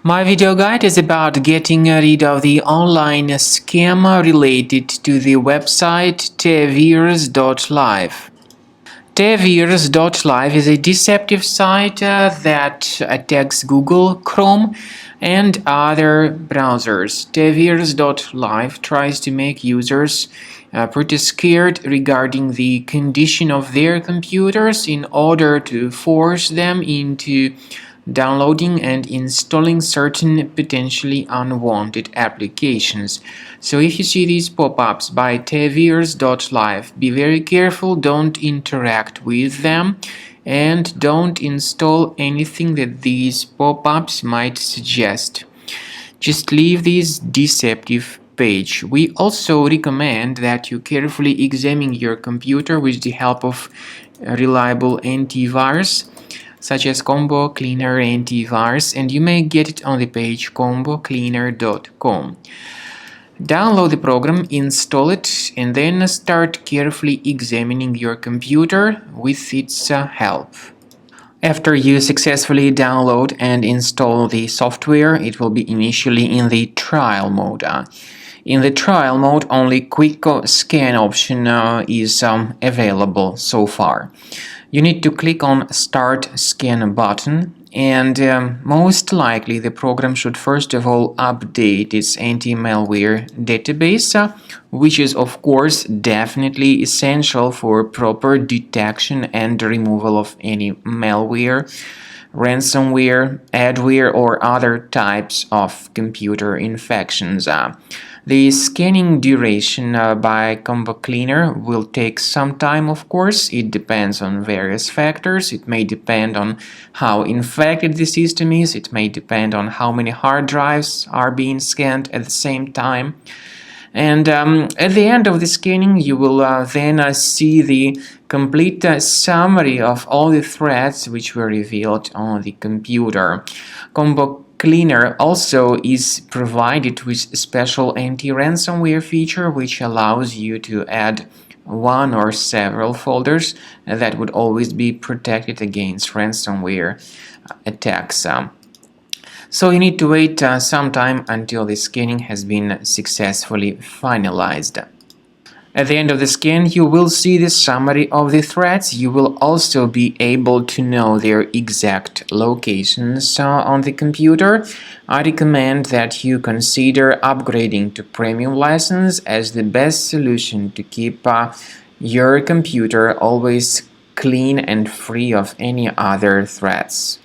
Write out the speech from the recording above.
My video guide is about getting rid of the online scam related to the website Tavirs.live. Tavirs.live is a deceptive site that attacks Google, Chrome, and other browsers. Tavirs.live tries to make users pretty scared regarding the condition of their computers in order to force them into downloading and installing certain potentially unwanted applications. So if you see these pop-ups by Tavirs.live, be very careful, don't interact with them, and don't install anything that these pop-ups might suggest. Just leave this deceptive page. We also recommend that you carefully examine your computer with the help of reliable antivirus such as Combo Cleaner Antivirus, and you may get it on the page combocleaner.com. Download the program, install it, and then start carefully examining your computer with its help. After you successfully download and install the software, it will be initially in the trial mode. In the trial mode, only quick scan option is available so far. You need to click on Start Scan button, and most likely the program should first of all update its anti-malware database, which is of course definitely essential for proper detection and removal of any malware, ransomware, adware, or other types of computer infections. The scanning duration by Combo Cleaner will take some time, of course. It depends on various factors. It may depend on how infected the system is. It may depend on how many hard drives are being scanned at the same time. And at the end of the scanning, you will then see the complete summary of all the threats which were revealed on the computer. Combo Cleaner also is provided with a special anti-ransomware feature which allows you to add one or several folders that would always be protected against ransomware attacks. So you need to wait some time until the scanning has been successfully finalized. At the end of the scan, you will see the summary of the threats. You will also be able to know their exact locations on the computer. I recommend that you consider upgrading to premium license as the best solution to keep your computer always clean and free of any other threats.